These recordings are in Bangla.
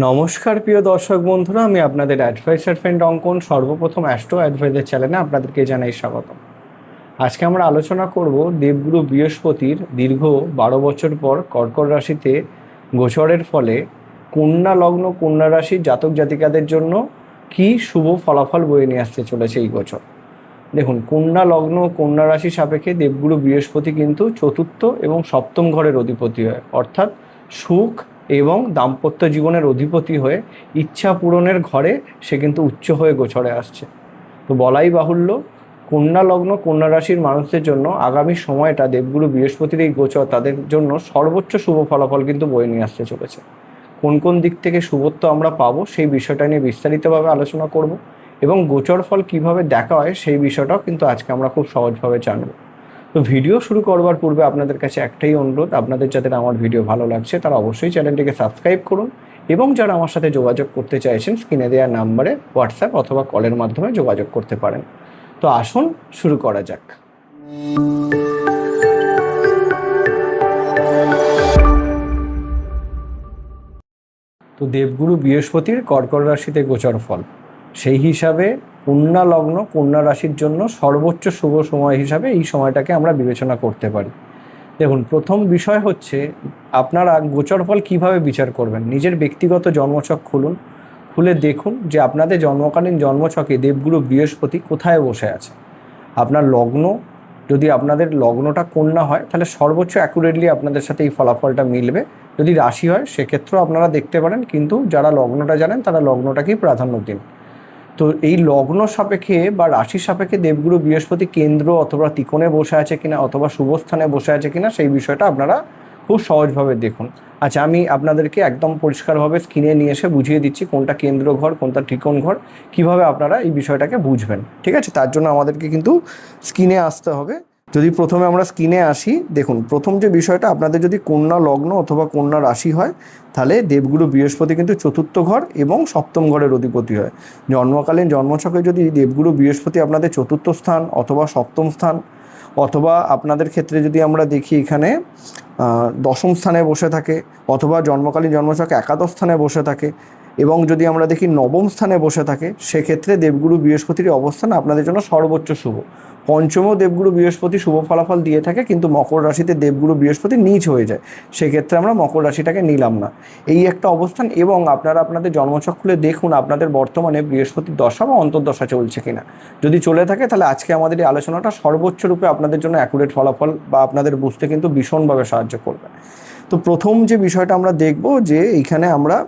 নমস্কার প্রিয় দর্শক বন্ধুরা, আমি আপনাদের অ্যাডভাইসার ফ্রেন্ড অঙ্কন। সর্বপ্রথম অ্যাস্ট্রো অ্যাডভাইজার চ্যানেলে আপনাদেরকে জানাই স্বাগত। আজকে আমরা আলোচনা করব দেবগুরু বৃহস্পতির দীর্ঘ 12 বছর পর কর্কট রাশিতে গোচরের ফলে কন্যা লগ্ন কন্যা রাশির জাতক জাতিকাদের জন্য কি শুভ ফলাফল বয়ে নিয়ে আসতে চলেছে এই গোচর। দেখুন, কন্যা লগ্ন কন্যা রাশি সাপেক্ষে দেবগুরু বৃহস্পতি কিন্তু চতুর্থ এবং সপ্তম ঘরের অধিপতি হয়, অর্থাৎ সুখ এবং দাম্পত্য জীবনের অধিপতি হয়ে ইচ্ছা পূরণের ঘরে সে কিন্তু উচ্চ হয়ে গোচরে আসছে। তো বলাই বাহুল্য, কন্যা লগ্ন কন্যা রাশির মানুষদের জন্য আগামী সময়টা দেবগুরু বৃহস্পতির এই গোচর তাদের জন্য সর্বোচ্চ শুভ ফলাফল কিন্তু বয়ে নিয়ে আসতে চলেছে। কোন কোন দিক থেকে শুভত্ব আমরা পাবো সেই বিষয়টা নিয়ে বিস্তারিতভাবে আলোচনা করব এবং গোচর ফল কীভাবে দেখা হয় সেই বিষয়টাও কিন্তু আজকে আমরা খুব সহজভাবে জানব। তো ভিডিও শুরু করবার পূর্বে আপনাদের কাছে একটাই অনুরোধ, আপনাদের যাদের আমার ভিডিও ভালো লাগছে তারা অবশ্যই চ্যানেলটিকে সাবস্ক্রাইব করুন এবং যারা আমার সাথে যোগাযোগ করতে চাইছেন স্ক্রিনে দেওয়া নাম্বারে হোয়াটসঅ্যাপ অথবা কলের মাধ্যমে যোগাযোগ করতে পারেন। তো আসুন শুরু করা যাক। তো দেবগুরু বৃহস্পতির কর্কট রাশিতে গোচর ফল, সেই হিসাবে কন্যা লগ্ন কন্যা রাশির জন্য সর্বোচ্চ শুভ সময় হিসাবে এই সময়টাকে আমরা বিবেচনা করতে পারি। দেখুন, প্রথম বিষয় হচ্ছে আপনারা গোচর ফল কীভাবে বিচার করবেন। নিজের ব্যক্তিগত জন্মছক খুলুন, খুলে দেখুন যে আপনাদের জন্মকালীন জন্মছকে দেবগুরু বৃহস্পতি কোথায় বসে আছে। আপনার লগ্ন, যদি আপনাদের লগ্নটা কন্যা হয় তাহলে সর্বোচ্চ অ্যাকুরেটলি আপনাদের সাথে এই ফলাফলটা মিলবে। যদি রাশি হয় সেক্ষেত্রেও আপনারা দেখতে পারেন, কিন্তু যারা লগ্নটা জানেন তারা লগ্নটাকেই প্রাধান্য দিন। তো এই লগ্ন সাপেক্ষে বা রাশি সাপেক্ষে দেবগুরু বৃহস্পতি কেন্দ্র অথবা ত্রিকোণে বসে আছে কিনা অথবা শুভস্থানে বসে আছে কিনা সেই বিষয়টা আপনারা খুব সহজভাবে দেখুন। আচ্ছা, আমি আপনাদেরকে একদম পরিষ্কারভাবে স্ক্রিনে নিয়ে এসে বুঝিয়ে দিচ্ছি কোনটা কেন্দ্র ঘর কোনটা ত্রিকোণ ঘর, কীভাবে আপনারা এই বিষয়টাকে বুঝবেন। ঠিক আছে, তার জন্য আমাদেরকে কিন্তু স্ক্রিনে আসতে হবে। যদি প্রথমে আমরা স্ক্রিনে আসি, দেখুন প্রথম যে বিষয়টা, আপনাদের যদি কন্যা লগ্ন অথবা কন্যা রাশি হয় তাহলে দেবগুরু বৃহস্পতি কিন্তু চতুর্থ ঘর এবং সপ্তম ঘরের অধিপতি হয়। জন্মকালীন জন্মছকে যদি দেবগুরু বৃহস্পতি আপনাদের চতুর্থ স্থান অথবা সপ্তম স্থান অথবা আপনাদের ক্ষেত্রে যদি আমরা দেখি এখানে দশম স্থানে বসে থাকে অথবা জন্মকালীন জন্মছকে একাদশ স্থানে বসে থাকে এবং যদি আমরা দেখি নবম স্থানে বসে থাকে, সেক্ষেত্রে দেবগুরু বৃহস্পতির অবস্থান আপনাদের জন্য সর্বোচ্চ শুভ। পঞ্চমেও দেবগুরু বৃহস্পতি শুভ ফলাফল দিয়ে থাকে, কিন্তু মকর রাশিতে দেবগুরু বৃহস্পতি নীচ হয়ে যায়, সেক্ষেত্রে আমরা মকর রাশিটাকে নিলাম না। এই একটা অবস্থান। এবং আপনারা আপনাদের জন্মছক খুলে দেখুন আপনাদের বর্তমানে বৃহস্পতির দশা বা অন্তর্দশা চলছে কিনা। যদি চলে থাকে তাহলে আজকে আমাদের এই আলোচনাটা সর্বোচ্চ রূপে আপনাদের জন্য অ্যাকুরেট ফলাফল বা আপনাদের বুঝতে কিন্তু ভীষণভাবে সাহায্য করবে। তো প্রথম যে বিষয়টা আমরা দেখব যে এইখানে আমরা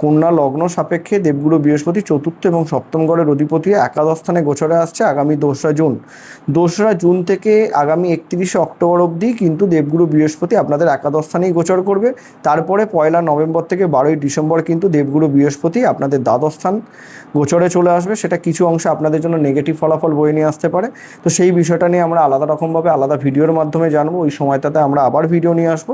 কন্যা লগ্ন সাপেক্ষে দেবগুরু বৃহস্পতি চতুর্থ এবং সপ্তম ঘরের অধিপতি একাদশ স্থানে গোচরে আসছে আগামী 2রা জুন থেকে আগামী 31শে অক্টোবর অবধি কিন্তু দেবগুরু বৃহস্পতি আপনাদের একাদশ স্থানেই গোচর করবে। তারপরে 1 নভেম্বর থেকে 12 ডিসেম্বর কিন্তু দেবগুরু বৃহস্পতি আপনাদের দ্বাদশ স্থান গোচরে চলে আসবে। সেটা কিছু অংশে আপনাদের জন্য নেগেটিভ ফলাফল বয়ে নিয়ে আসতে পারে। তো সেই বিষয়টা নিয়ে আমরা আলাদা রকমভাবে আলাদা ভিডিওর মাধ্যমে জানবো। ওই সময়টাতে আমরা আবার ভিডিও নিয়ে আসবো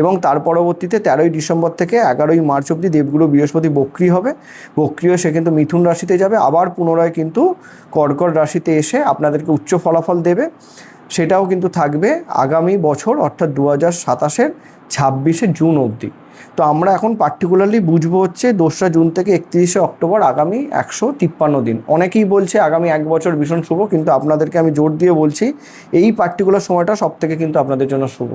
এবং তার পরবর্তীতে 13 ডিসেম্বর থেকে 11 মার্চ অবধি দেবগুরু বৃহস্পতি বক্রী হবে। বক্রী হয়ে সে কিন্তু মিথুন রাশিতে যাবে, আবার পুনরায় কিন্তু কর্কট রাশিতে এসে আপনাদেরকে উচ্চ ফলাফল দেবে। সেটাও কিন্তু থাকবে আগামী বছর অর্থাৎ 2027-এর 26শে জুন অবধি। তো আমরা এখন পার্টিকুলারলি বুঝবো হচ্ছে 2রা জুন থেকে 31শে অক্টোবর, আগামী 153 দিন। অনেকেই বলছে আগামী 1 বছর ভীষণ শুভ, কিন্তু আপনাদেরকে আমি জোর দিয়ে বলছি এই পার্টিকুলার সময়টা সব থেকে কিন্তু আপনাদের জন্য শুভ।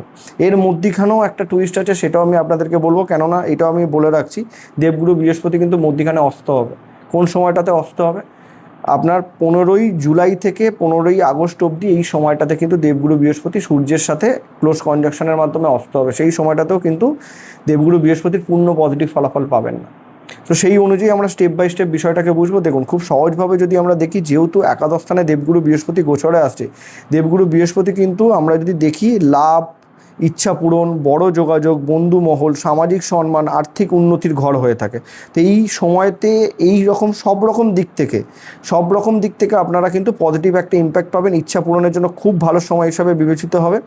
এর মধ্যিখানেও একটা টুইস্ট আছে, সেটাও আমি আপনাদেরকে বলবো, কেননা এটাও আমি বলে রাখছি দেবগুরু বৃহস্পতি কিন্তু মধ্যিখানে অস্ত হবে। কোন সময়টাতে অস্ত হবে? আপনার 15ই জুলাই থেকে 15ই আগস্ট অবধি এই সময়টাতে কিন্তু দেবগুরু বৃহস্পতি সূর্যের সাথে ক্লোজ কনজাংশনের মাধ্যমে অস্ত হবে। সেই সময়টাতেও কিন্তু দেবগুরু বৃহস্পতির পূর্ণ পজিটিভ ফলাফল পাবেন না। তো সেই অনুযায়ী আমরা স্টেপ বাই স্টেপ বিষয়টাকে বুঝবো। দেখুন, খুব সহজভাবে যদি আমরা দেখি, যেহেতু একাদশ স্থানে দেবগুরু বৃহস্পতি গোচরে আসছে, দেবগুরু বৃহস্পতি কিন্তু আমরা যদি দেখি লাভ, ইচ্ছা পূরণ, বড় যোগাযোগ, বন্ধু মহল, সামাজিক সম্মান, আর্থিক উন্নতির ঘর হয়ে থাকে। তো এই সময়তে এই রকম সব রকম দিক থেকে আপনারা কিন্তু পজিটিভ একটা ইম্প্যাক্ট পাবেন। ইচ্ছা পূরণের জন্য খুব ভালো সময় হিসাবে বিবেচিত হবে।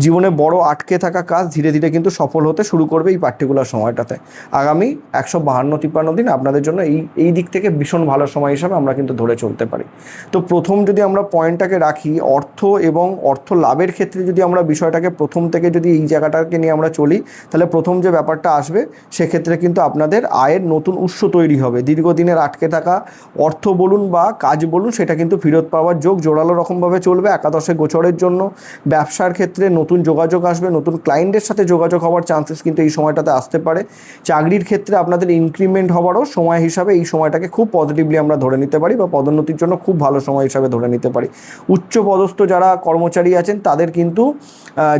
জীবনে বড় আটকে থাকা কাজ ধীরে ধীরে কিন্তু সফল হতে শুরু করবে এই পার্টিকুলার সময়টাতে। আগামী 152-53 দিন আপনাদের জন্য এই দিক থেকে ভীষণ ভালো সময় হিসাবে আমরা কিন্তু ধরে চলতে পারি। তো প্রথম যদি আমরা পয়েন্টটাকে রাখি, অর্থ এবং অর্থ লাভের ক্ষেত্রে যদি আমরা বিষয়টাকে প্রথম থেকে থেকে যদি এই জায়গাটাকে নিয়ে আমরা চলি, তাহলে প্রথম যে ব্যাপারটা আসবে সেক্ষেত্রে কিন্তু আপনাদের আয়ের নতুন উৎস তৈরি হবে। দীর্ঘদিনের আটকে থাকা অর্থ বলুন বা কাজ বলুন, সেটা কিন্তু ফেরত পাওয়ার যোগ জোরালো রকমভাবে চলবে একাদশে গোচরের জন্য। ব্যবসার ক্ষেত্রে নতুন যোগাযোগ আসবে, নতুন ক্লায়েন্টের সাথে যোগাযোগ হওয়ার চান্সেস কিন্তু এই সময়টাতে আসতে পারে। চাকরির ক্ষেত্রে আপনাদের ইনক্রিমেন্ট হওয়ারও সময় হিসাবে এই সময়টাকে খুব পজিটিভলি আমরা ধরে নিতে পারি, বা পদোন্নতির জন্য খুব ভালো সময় হিসাবে ধরে নিতে পারি। উচ্চ পদস্থ যারা কর্মচারী আছেন তাদের কিন্তু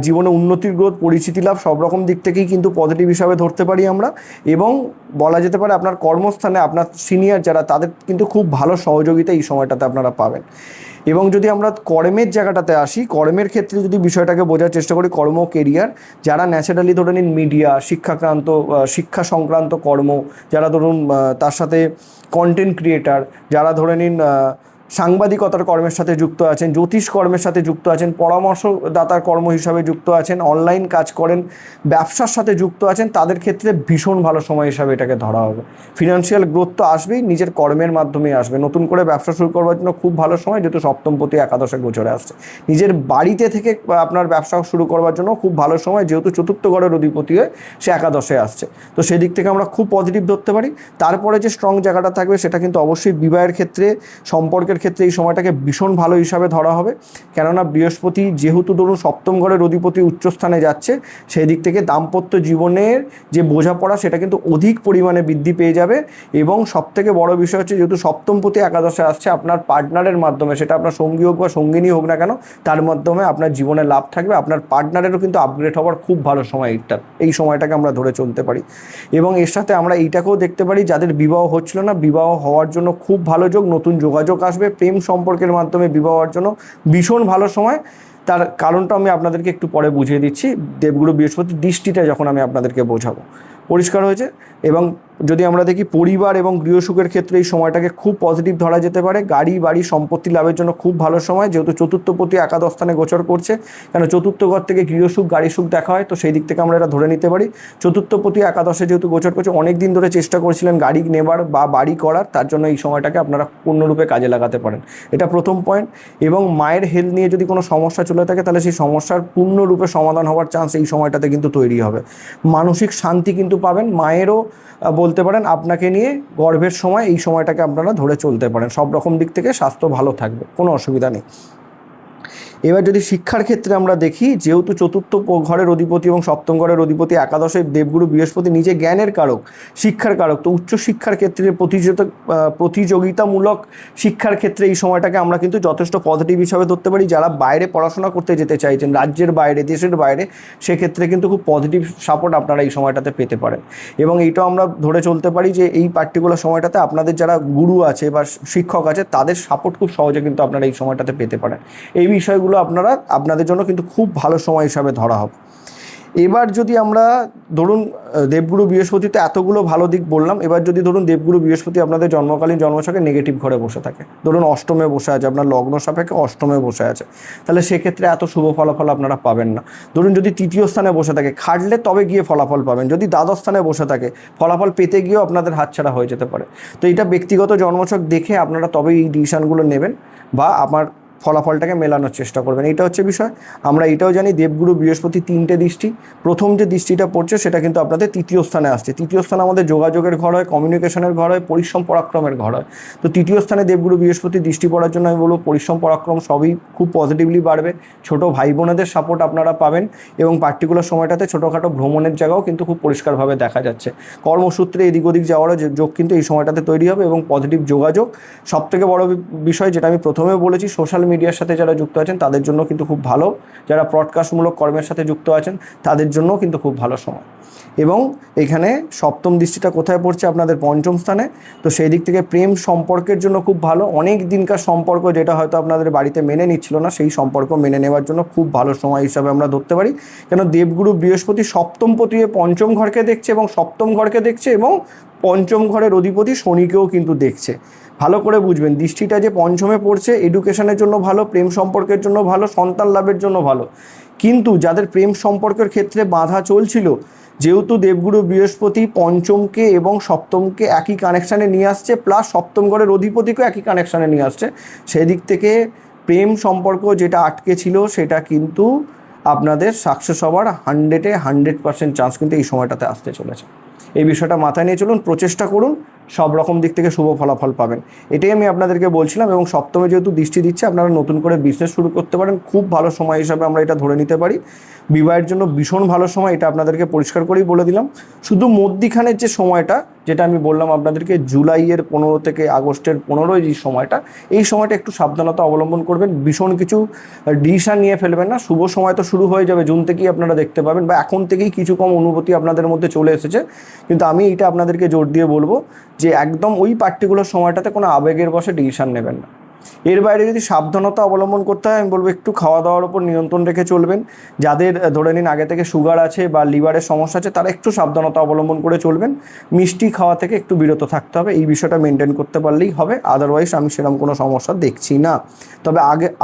জীবনে উন্নতির গ্রোথ, পরিচিতি লাভ সব রকম দিক থেকেই কিন্তু পজিটিভ হিসাবে ধরতে পারি আমরা। এবং বলা যেতে পারে আপনার কর্মস্থানে আপনার সিনিয়র যারা, তাদের কিন্তু খুব ভালো সহযোগিতা এই সময়টাতে আপনারা পাবেন। এবং যদি আমরা কর্মের জায়গাটাতে আসি, কর্মের ক্ষেত্রে যদি বিষয়টাকে বোঝার চেষ্টা করি, কর্ম কেরিয়ার যারা ন্যাচারালি ধরে নিন মিডিয়া, শিক্ষা সংক্রান্ত কর্ম, যারা ধরুন তার সাথে কন্টেন্ট ক্রিয়েটার, যারা ধরে নিন সাংবাদিকতার কর্মের সাথে যুক্ত আছেন, জ্যোতিষ কর্মের সাথে যুক্ত আছেন, পরামর্শদাতার কর্ম হিসাবে যুক্ত আছেন, অনলাইন কাজ করেন, ব্যবসার সাথে যুক্ত আছেন, তাদের ক্ষেত্রে ভীষণ ভালো সময় হিসাবে এটাকে ধরা হবে। ফিনান্সিয়াল গ্রোথ তো আসবেই, নিজের কর্মের মাধ্যমেই আসবে। নতুন করে ব্যবসা শুরু করবার জন্য খুব ভালো সময়, যেহেতু সপ্তমপতি একাদশে গোচরে আসছে। নিজের বাড়িতে থেকে আপনার ব্যবসা শুরু করবার জন্য খুব ভালো সময়, যেহেতু চতুর্থ ঘরের অধিপতি হয়ে সে একাদশে আসছে। তো সেদিক থেকে আমরা খুব পজিটিভ ধরতে পারি। তারপরে যে স্ট্রং জায়গাটা থাকবে সেটা কিন্তু অবশ্যই বিবাহের ক্ষেত্রে, সম্পর্কের ক্ষেত্রে এই সময়টাকে ভীষণ ভালো হিসাবে ধরা হবে। কেননা বৃহস্পতি যেহেতু ধরুন সপ্তম ঘরের অধিপতি উচ্চস্থানে যাচ্ছে, সেই দিক থেকে দাম্পত্য জীবনের যে বোঝাপড়া সেটা কিন্তু অধিক পরিমাণে বৃদ্ধি পেয়ে যাবে। এবং সবথেকে বড় বিষয় হচ্ছে, যেহেতু সপ্তমপতি একাদশে আসছে, আপনার পার্টনারের মাধ্যমে, সেটা আপনার সঙ্গী হোক বা সঙ্গিনী হোক না কেন, তার মাধ্যমে আপনার জীবনে লাভ থাকবে। আপনার পার্টনারেরও কিন্তু আপগ্রেড হওয়ার খুব ভালো সময় এই সময়টাকে আমরা ধরে চলতে পারি। এবং এর সাথে আমরা এইটাকেও দেখতে পারি, যাদের বিবাহ হচ্ছিল না, বিবাহ হওয়ার জন্য খুব ভালো যোগ, নতুন যোগাযোগ আসবে। প্রেম সম্পর্কের মাধ্যমে বিবাহ হওয়ার জন্য ভীষণ ভালো সময়। তার কারণটা আমি আপনাদেরকে একটু পরে বুঝিয়ে দিচ্ছি, দেবগুরু বৃহস্পতির দৃষ্টিটা যখন আমি আপনাদেরকে বোঝাবো। পরিষ্কার হয়েছে? এবং যদি আমরা দেখি পরিবার এবং গৃহসুখের ক্ষেত্রে এই সময়টাকে খুব পজিটিভ ধরা যেতে পারে। গাড়ি বাড়ি সম্পত্তি লাভের জন্য খুব ভালো সময়, যেহেতু চতুর্থপতি একাদশ স্থানে গোচর করছে। কেন চতুর্থ ঘর থেকে গৃহসুখ গাড়ি সুখ দেখা হয়, তো সেই দিক থেকে আমরা এটা ধরে নিতে পারি। চতুর্থপতি একাদশে যেহেতু গোচর করছে, অনেক দিন ধরে চেষ্টা করছিলেন গাড়ি নেবার বা বাড়ি করার, তার জন্য এই সময়টাকে আপনারা পূর্ণরূপে কাজে লাগাতে পারেন। এটা প্রথম পয়েন্ট। এবং মায়ের হেলথ নিয়ে যদি কোনো সমস্যা চলে থাকে, তাহলে সেই সমস্যার পূর্ণরূপে সমাধান হওয়ার চান্স এই সময়টাতে কিন্তু তৈরি হবে। মানসিক শান্তি কিন্তু পাবেন। মায়েরও বলতে পারেন আপনাকে নিয়ে গর্ভের সময় এই সময়টাকে আপনারা ধরে চলতে পারেন। সব রকম দিক থেকে স্বাস্থ্য ভালো থাকবে, কোনো অসুবিধা নেই। এবার যদি শিক্ষার ক্ষেত্রে আমরা দেখি, যেহেতু চতুর্থ ঘরের অধিপতি এবং সপ্তম ঘরের অধিপতি একাদশে দেবগুরু বৃহস্পতি নিজে জ্ঞানের কারক, শিক্ষার কারক, তো উচ্চ শিক্ষার ক্ষেত্রে প্রতিযোগিতামূলক শিক্ষার ক্ষেত্রে এই সময়টাকে আমরা কিন্তু যথেষ্ট পজিটিভ হিসাবে ধরতে পারি। যারা বাইরে পড়াশোনা করতে যেতে চাইছেন, রাজ্যের বাইরে, দেশের বাইরে, সেক্ষেত্রে কিন্তু খুব পজিটিভ সাপোর্ট আপনারা এই সময়টাতে পেতে পারেন। এবং এইটাও আমরা ধরে চলতে পারি যে এই পার্টিকুলার সময়টাতে আপনাদের যারা গুরু আছে বা শিক্ষক আছে, তাদের সাপোর্ট খুব সহজে কিন্তু আপনারা এই সময়টাতে পেতে পারেন। এই বিষয়গুলো আপনাদের জন্য কিন্তু খুব ভালো সময় হিসাবে ধরা হবে। এবার যদি আমরা ধরুন দেবগুরু বৃহস্পতিতে এতগুলো ভালো দিক বললাম, এবার যদি ধরুন দেবগুরু বৃহস্পতি আপনাদের জন্মকালীন জন্মছকে নেগেটিভ ঘরে বসে থাকে, ধরুন অষ্টমে বসে আছে, আপনার লগ্ন সাপেক্ষে অষ্টমে বসে আছে, তাহলে সেক্ষেত্রে এত শুভ ফলাফল আপনারা পাবেন না। ধরুন যদি তৃতীয় স্থানে বসে থাকে, খাটলে তবে গিয়ে ফলাফল পাবেন। যদি দ্বাদশ স্থানে বসে থাকে, ফলাফল পেতে গিয়েও আপনাদের হাতছাড়া হয়ে যেতে পারে। তো এটা ব্যক্তিগত জন্মছক দেখে আপনারা তবে এই ডিসিশনগুলো নেবেন বা আমার ফলাফলটাকে মেলানোর চেষ্টা করবেন। এটা হচ্ছে বিষয়। আমরা এটাও জানি দেবগুরু বৃহস্পতি 3টে দৃষ্টি, প্রথম যে দৃষ্টিটা পড়ছে সেটা কিন্তু আপনাদের তৃতীয় স্থানে আসছে। তৃতীয় স্থানে আমাদের যোগাযোগের ঘর হয়, কমিউনিকেশনের ঘর হয়, পরিশ্রম পরাক্রমের ঘর হয়। তো তৃতীয় স্থানে দেবগুরু বৃহস্পতি দৃষ্টি পড়ার জন্য আমি বলবো পরিশ্রম পরাক্রম সবই খুব পজিটিভলি বাড়বে। ছোট ভাই বোনেদের সাপোর্ট আপনারা পাবেন। এবং পার্টিকুলার সময়টাতে ছোটোখাটো ভ্রমণের জায়গাও কিন্তু খুব পরিষ্কারভাবে দেখা যাচ্ছে। কর্মসূত্রে এদিক ওদিক যাওয়ারও যোগ কিন্তু এই সময়টাতে তৈরি হবে। এবং পজিটিভ যোগাযোগ, সবথেকে বড় বিষয় যেটা আমি প্রথমে বলেছি, সোশ্যাল মিডিয়ার সাথে যারা যুক্ত আছেন তাদের জন্য কিন্তু খুব ভালো। যারা ব্রডকাস্টমূলক কর্মের সাথে যুক্ত আছেন তাদের জন্য কিন্তু খুব ভালো সময়। এবং এখানে সপ্তম দৃষ্টিটা কোথায় পড়ছে? আপনাদের পঞ্চম স্থানে। তো সেই দিক থেকে প্রেম সম্পর্কের জন্য খুব ভালো। অনেক দিনকার সম্পর্ক যেটা হয়তো আপনাদের বাড়িতে মেনে নিচ্ছিল না, সেই সম্পর্ক মেনে নেওয়ার জন্য খুব ভালো সময় হিসাবে আমরা ধরতে পারি। কেন দেবগুরু বৃহস্পতি সপ্তমপতি পঞ্চম ঘরকে দেখছে, এবং সপ্তম ঘরকে দেখছে, এবং পঞ্চম ঘরের অধিপতি শনিকেও কিন্তু দেখছে। ভালো করে বুঝবেন, দৃষ্টিটা যে পঞ্চমে পড়ছে, এডুকেশনের জন্য ভালো, প্রেম সম্পর্কের জন্য ভালো, সন্তান লাভের জন্য ভালো। কিন্তু যাদের প্রেম সম্পর্কের ক্ষেত্রে বাধা চলছিল, যেহেতু দেবগুরু বৃহস্পতি পঞ্চমকে এবং সপ্তমকে একই কানেকশানে নিয়ে আসছে, প্লাস সপ্তম ঘরের অধিপতিকেও একই কানেকশানে নিয়ে আসছে, সেই দিক থেকে প্রেম সম্পর্ক যেটা আটকে ছিল সেটা কিন্তু আপনাদের সাকসেস হওয়ার 100% চান্স কিন্তু এই সময়টাতে আসতে চলেছে। এই বিষয়টা মাথায় নিয়ে চলুন, প্রচেষ্টা করুন, সব রকম দিক থেকে শুভ ফলাফল পাবেন। এটাই আমি আপনাদেরকে বলছিলাম। এবং সপ্তমে যেহেতু দৃষ্টি দিচ্ছে, আপনারা নতুন করে বিজনেস শুরু করতে পারেন, খুব ভালো সময় হিসাবে আমরা এটা ধরে নিতে পারি। বিবাহের জন্য ভীষণ ভালো সময়, এটা আপনাদেরকে পরিষ্কার করেই বলে দিলাম। শুধু মধ্যিখানের যে সময়টা, যেটা আমি বললাম আপনাদেরকে, জুলাইয়ের 15 থেকে আগস্টের 15 যে সময়টা, এই সময়টা একটু সাবধানতা অবলম্বন করবেন। ভীষণ কিছু ডিসিশন নিয়ে ফেলবেন না। শুভ সময় তো শুরু হয়ে যাবে, জুন থেকেই আপনারা দেখতে পাবেন, বা এখন থেকেই কিছু কম অনুভূতি আপনাদের মধ্যে চলে এসেছে। কিন্তু আমি এটা আপনাদেরকে জোর দিয়ে বলবো যে একদম ওই পার্টিকুলার সময়টাতে কোনো আবেগের বশে ডিসিশন নেবেন না। এর বাইরে যদি সাবধানতা অবলম্বন করতে হয়, আমি বলবো একটু খাওয়া দাওয়ার উপর নিয়ন্ত্রণ রেখে চলবেন। যাদের ধরে নিন আগে থেকে সুগার আছে বা লিভারের সমস্যা আছে, তারা একটু সাবধানতা অবলম্বন করে চলবেন। মিষ্টি খাওয়া থেকে একটু বিরত থাকতে হবে, এই বিষয়টা মেনটেন করতে পারলেই হবে। আদারওয়াইজ আমি সেরকম কোনো সমস্যা দেখছি না। তবে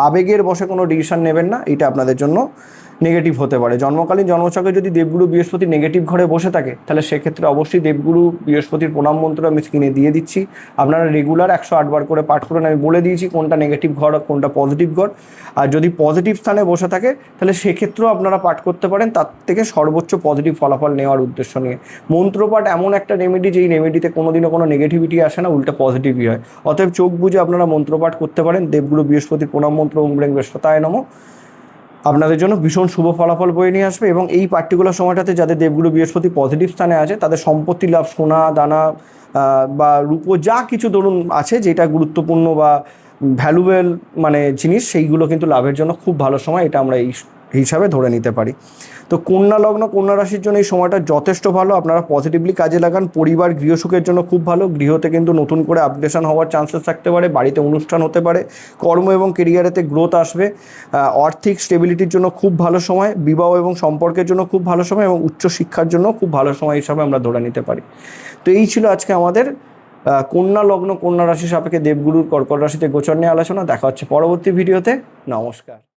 আবেগের বশে কোনো ডিসিশন নেবেন না, এটা আপনাদের জন্য নেগেটিভ হতে পারে। জন্মকালীন জন্মছকে যদি দেবগুরু বৃহস্পতি নেগেটিভ ঘরে বসে থাকে, তাহলে সেক্ষেত্রে অবশ্যই দেবগুরু বৃহস্পতির প্রণাম মন্ত্র আমি স্ক্রিনে দিয়ে দিচ্ছি। আপনারা রেগুলার 108 বার করে পাঠ করুন। আমি বলে দিয়েছি কোনটা নেগেটিভ ঘর আর কোনটা পজিটিভ ঘর। আর যদি পজিটিভ স্থানে বসে থাকে, তাহলে সেক্ষেত্রেও আপনারা পাঠ করতে পারেন, তার থেকে সর্বোচ্চ পজিটিভ ফলাফল নেওয়ার উদ্দেশ্য নিয়ে। মন্ত্রপাঠ এমন একটা রেমেডি, যেই রেমেডিতে কোনোদিনও কোনো নেগেটিভিটি আসে না, উল্টা পজিটিভই হয়। অতএব চোখ বুঝে আপনারা মন্ত্রপাঠ করতে পারেন। দেবগুরু বৃহস্পতির প্রণাম মন্ত্র ওম ব্রেং বৃহস্পতায় নমঃ আপনাদের জন্য ভীষণ শুভ ফলাফল বয়ে নিয়ে আসবে। এবং এই পার্টিকুলার সময়টাতে যাদের দেবগুরু বৃহস্পতি পজিটিভ স্থানে আছে, তাদের সম্পত্তি লাভ, সোনা দানা বা রূপো যা কিছু ধরুন আছে, যেটা গুরুত্বপূর্ণ বা ভ্যালুয়েবল মানে জিনিস, সেইগুলো কিন্তু লাভের জন্য খুব ভালো সময়, এটা আমরা এই হিসাবে ধরে নিতে পারি। তো কন্যা লগ্ন, কন্যা রাশির জন্য এই সময়টা যথেষ্ট ভালো। আপনারা পজিটিভলি কাজে লাগান। পরিবার গৃহসুখের জন্য খুব ভালো। গৃহতে কিন্তু নতুন করে আপগ্রেশন হওয়ার চান্সেস থাকতে পারে, বাড়িতে অনুষ্ঠান হতে পারে, কর্ম এবং কেরিয়ারেতে গ্রোথ আসবে, আর্থিক স্টেবিলিটির জন্য খুব ভালো সময়, বিবাহ এবং সম্পর্কের জন্য খুব ভালো সময়, এবং উচ্চশিক্ষার জন্য খুব ভালো সময় হিসাবে আমরা ধরে নিতে পারি। তো এই ছিল আজকে আমাদের কন্যা লগ্ন, কন্যা রাশি সাপেক্ষে দেবগুরুর কর্কট রাশিতে গোচর নিয়ে আলোচনা। দেখা হচ্ছে পরবর্তী ভিডিওতে। নমস্কার।